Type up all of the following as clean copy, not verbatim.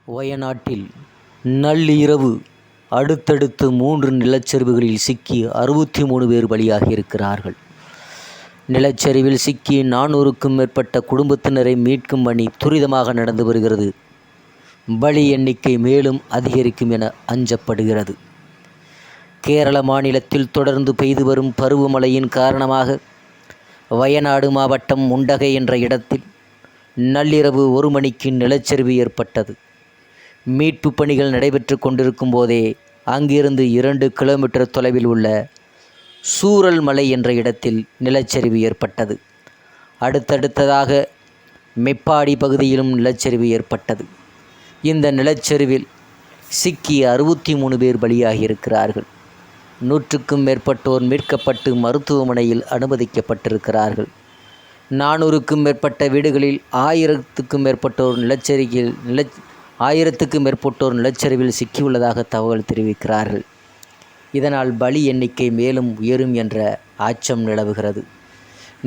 வயநாட்டில் நள்ளிரவு அடுத்தடுத்து 3 நிலச்சரிவுகளில் சிக்கி 63 பேர் பலியாகியிருக்கிறார்கள். நிலச்சரிவில் சிக்கி 400க்கும் மேற்பட்ட குடும்பத்தினரை மீட்கும் பணி துரிதமாக நடந்து வருகிறது. பலி எண்ணிக்கை மேலும் அதிகரிக்கும் என அஞ்சப்படுகிறது. கேரள மாநிலத்தில் தொடர்ந்து பெய்து வரும் பருவமழையின் காரணமாக வயநாடு மாவட்டம் முண்டகை என்ற இடத்தில் நள்ளிரவு 1 மணிக்கு நிலச்சரிவு ஏற்பட்டது. மீட்பு பணிகள் நடைபெற்று கொண்டிருக்கும் போதே அங்கிருந்து 2 கிலோமீட்டர் தொலைவில் உள்ள சூரல்மலை என்ற இடத்தில் நிலச்சரிவு ஏற்பட்டது. அடுத்தடுத்ததாக மெப்பாடி பகுதியிலும் நிலச்சரிவு ஏற்பட்டது. இந்த நிலச்சரிவில் சிக்கி 63 பேர் பலியாகியிருக்கிறார்கள். 100க்கும் மேற்பட்டோர் மீட்கப்பட்டு மருத்துவமனையில் அனுமதிக்கப்பட்டிருக்கிறார்கள். 400க்கும் மேற்பட்ட வீடுகளில் 1000க்கும் மேற்பட்டோர் நிலச்சரிவில் சிக்கியுள்ளதாக தகவல் தெரிவிக்கிறார்கள். இதனால் பலி எண்ணிக்கை மேலும் உயரும் என்ற அச்சம் நிலவுகிறது.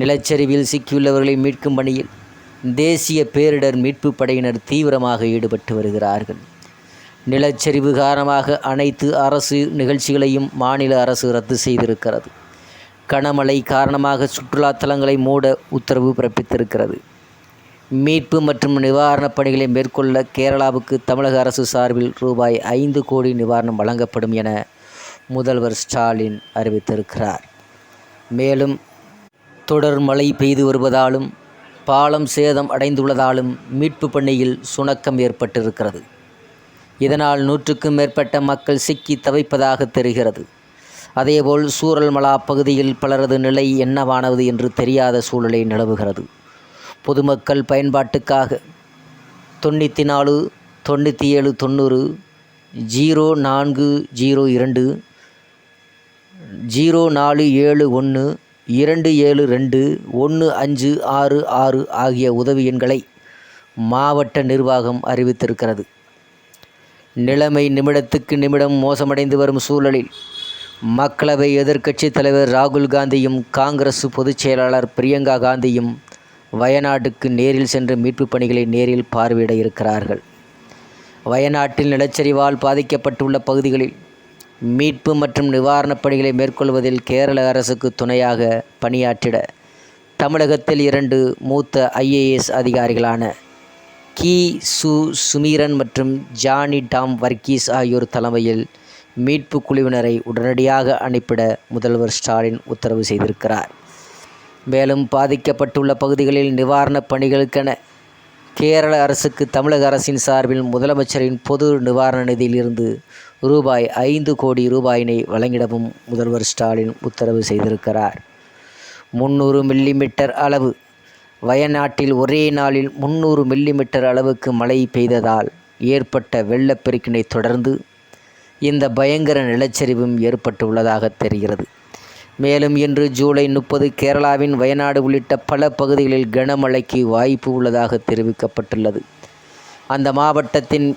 நிலச்சரிவில் சிக்கியுள்ளவர்களை மீட்கும் பணியில் தேசிய பேரிடர் மீட்பு படையினர் தீவிரமாக ஈடுபட்டு வருகிறார்கள். நிலச்சரிவு காரணமாக அனைத்து அரசு நிகழ்ச்சிகளையும் மாநில அரசு ரத்து செய்திருக்கிறது. கனமழை காரணமாக சுற்றுலா தலங்களை மூட உத்தரவு பிறப்பித்திருக்கிறது. மீட்பு மற்றும் நிவாரணப் பணிகளை மேற்கொள்ள கேரளாவுக்கு தமிழக அரசு சார்பில் ரூபாய் 5 கோடி நிவாரணம் வழங்கப்படும் என முதல்வர் ஸ்டாலின் அறிவித்திருக்கிறார். மேலும் தொடர் மழை பெய்து வருவதாலும் பாலம் சேதம் அடைந்துள்ளதாலும் மீட்பு பணியில் சுணக்கம் ஏற்பட்டிருக்கிறது. இதனால் 100க்கும் மேற்பட்ட மக்கள் சிக்கி தவிப்பதாக தெரிகிறது. அதேபோல் சூரல்மலா பகுதியில் பலரது நிலை என்னவானது என்று தெரியாத சூழ்நிலை நிலவுகிறது. பொதுமக்கள் பயன்பாட்டுக்காக 94 97 90 0402 0471 272 1566 ஆகிய உதவி எண்களை மாவட்ட நிர்வாகம் அறிவித்திருக்கிறது. நிலைமை நிமிடத்துக்கு நிமிடம் மோசமடைந்து வரும் சூழலில் மக்களவை எதிர்க்கட்சித் தலைவர் ராகுல் காந்தியும் காங்கிரஸ் பொதுச் செயலாளர் பிரியங்கா காந்தியும் வயநாட்டுக்கு நேரில் சென்று மீட்பு பணிகளை நேரில் பார்வையிட இருக்கிறார்கள். வயநாட்டில் நிலச்சரிவால் பாதிக்கப்பட்டுள்ள பகுதிகளில் மீட்பு மற்றும் நிவாரணப் பணிகளை மேற்கொள்வதில் கேரள அரசுக்கு துணையாக பணியாற்றிட தமிழகத்தில் 2 மூத்த IAS அதிகாரிகளான கி. சுமீரன் மற்றும் ஜானி டாம் வர்கீஸ் ஆகியோர் தலைமையில் மீட்பு குழுவினரை உடனடியாக அனுப்பிட முதல்வர் ஸ்டாலின் உத்தரவு செய்திருக்கிறார். மேலும் பாதிக்கப்பட்டுள்ள பகுதிகளில் நிவாரணப் பணிகளுக்கென கேரள அரசுக்கு தமிழக அரசின் சார்பில் முதலமைச்சரின் பொது நிவாரண நிதியிலிருந்து ரூபாய் 5 கோடி ரூபாயினை வழங்கிடவும் முதல்வர் ஸ்டாலின் உத்தரவு செய்திருக்கிறார். 300 மில்லிமீட்டர் அளவு வயநாட்டில் ஒரே நாளில் 300 மில்லிமீட்டர் அளவுக்கு மழை பெய்ததால் ஏற்பட்ட வெள்ளப்பெருக்கினை தொடர்ந்து இந்த பயங்கர நிலச்சரிவும் ஏற்பட்டுள்ளதாக தெரிகிறது. மேலும் இன்று ஜூலை 30 கேரளாவின் வயநாடு உள்ளிட்ட பல பகுதிகளில் கனமழைக்கு வாய்ப்பு உள்ளதாக தெரிவிக்கப்பட்டுள்ளது. அந்த மாவட்டத்தின்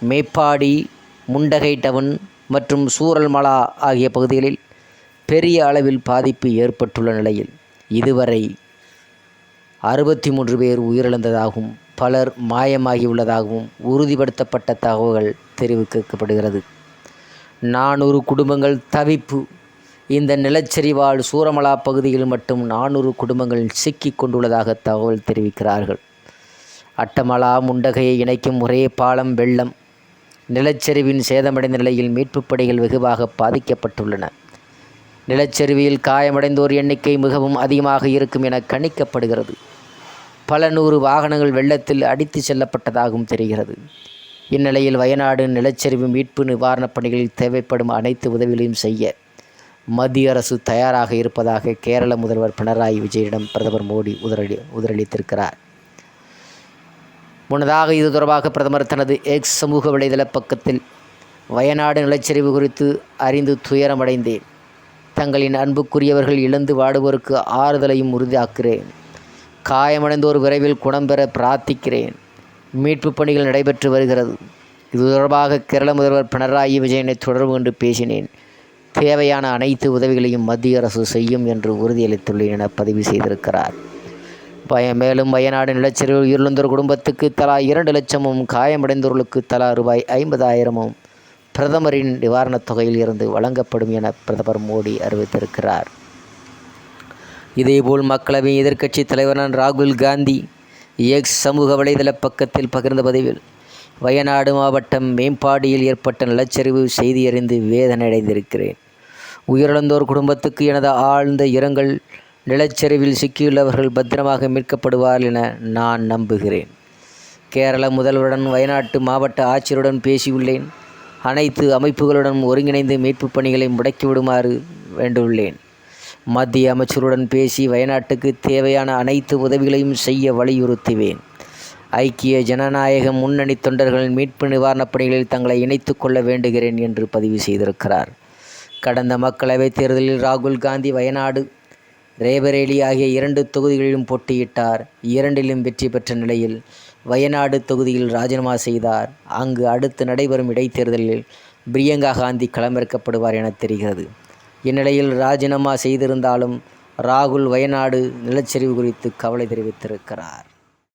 மேப்பாடி, முண்டகை டவுன் மற்றும் சூரல்மலா ஆகிய பகுதிகளில் பெரிய அளவில் பாதிப்பு ஏற்பட்டுள்ள நிலையில் இதுவரை 63 பேர் உயிரிழந்ததாகவும் பலர் மாயமாகியுள்ளதாகவும் உறுதிப்படுத்தப்பட்ட தகவல்கள் தெரிவிக்கப்படுகிறது. 400 குடும்பங்கள் தவிப்பு. இந்த நிலச்சரிவால் சூரமலா பகுதியில் மட்டும் 400 குடும்பங்கள் சிக்கி கொண்டுள்ளதாக தகவல் தெரிவிக்கிறார்கள். அட்டமலா முண்டகையை இணைக்கும் ஒரே பாலம் வெள்ளம். நிலச்சரிவின் சேதமடைந்த நிலையில் மீட்புப் பணிகள் வெகுவாக பாதிக்கப்பட்டுள்ளன. நிலச்சரிவில் காயமடைந்தோர் எண்ணிக்கை மிகவும் அதிகமாக இருக்கும் என கணிக்கப்படுகிறது. பல 100 வாகனங்கள் வெள்ளத்தில் அடித்து செல்லப்பட்டதாகவும் தெரிகிறது. இந்நிலையில் வயநாடு நிலச்சரிவு மீட்பு நிவாரணப் பணிகளில் தேவைப்படும் அனைத்து உதவிகளையும் செய்ய மத்திய அரசு தயாராக இருப்பதாக கேரள முதல்வர் பினராயி விஜயனிடம் பிரதமர் மோடி உறுதியளித்திருக்கிறார். முன்னதாக இது தொடர்பாக பிரதமர் தனது எக்ஸ் சமூக வலைதள பக்கத்தில் வயநாடு நிலச்சரிவு குறித்து அறிந்து துயரமடைந்தேன். தங்களின் அன்புக்குரியவர்கள் இழந்து வாடுவோருக்கு ஆறுதலையும் உறுதியாக்குகிறேன். காயமடைந்தோர் விரைவில் குணம் பெற பிரார்த்திக்கிறேன். மீட்பு பணிகள் நடைபெற்று வருகிறது. இது தொடர்பாக கேரள முதல்வர் பினராயி விஜயனை தொடர்பு கொண்டு பேசினேன். தேவையான அனைத்து உதவிகளையும் மத்திய அரசு செய்யும் என்று உறுதியளித்துள்ளேன் என பதிவு செய்திருக்கிறார். மேலும் வயநாடு நிலச்சரிவில் உயிரிழந்தோர் குடும்பத்துக்கு தலா 2 லட்சமும் காயமடைந்தோர்களுக்கு தலா ரூபாய் 50,000மும் பிரதமரின் நிவாரணத் தொகையில் இருந்து வழங்கப்படும் என பிரதமர் மோடி அறிவித்திருக்கிறார். இதேபோல் மக்களவை எதிர்க்கட்சித் தலைவரான ராகுல் காந்தி எக்ஸ் சமூக வலைதள பக்கத்தில் பகிர்ந்த பதிவில் வயநாடு மாவட்டம் மேம்பாடியில் ஏற்பட்ட நிலச்சரிவு செய்தி அறிந்து வேதனை அடைந்திருக்கிறேன். உயிரிழந்தோர் குடும்பத்துக்கு எனது ஆழ்ந்த இரங்கல். நிலச்சரிவில் சிக்கியுள்ளவர்கள் பத்திரமாக மீட்கப்படுவார்கள் என நான் நம்புகிறேன். கேரள முதல்வருடன் வயநாட்டு மாவட்ட ஆட்சியருடன் பேசியுள்ளேன். அனைத்து அமைப்புகளுடன் ஒருங்கிணைந்து மீட்புப் பணிகளை முடக்கிவிடுமாறு வேண்டியுள்ளேன். மத்திய அமைச்சருடன் பேசி வயநாட்டுக்கு தேவையான அனைத்து உதவிகளையும் செய்ய வலியுறுத்துவேன். ஐக்கிய ஜனநாயக முன்னணி தொண்டர்கள் மீட்பு நிவாரணப் பணிகளில் தங்களை இணைத்து கொள்ள வேண்டுகிறேன் என்று பதிவு செய்திருக்கிறார். கடந்த மக்களவைத் தேர்தலில் ராகுல் காந்தி வயநாடு, ரேபரேலி ஆகிய 2 தொகுதிகளிலும் போட்டியிட்டார். 2லும் வெற்றி பெற்ற நிலையில் வயநாடு தொகுதியில் ராஜினாமா செய்தார். அங்கு அடுத்து நடைபெறும் இடைத்தேர்தலில் பிரியங்கா காந்தி களமிறக்கப்படுவார் என தெரிகிறது. இந்நிலையில் ராஜினாமா செய்திருந்தாலும் ராகுல் வயநாடு நிலச்சரிவு குறித்து கவலை தெரிவித்திருக்கிறார்.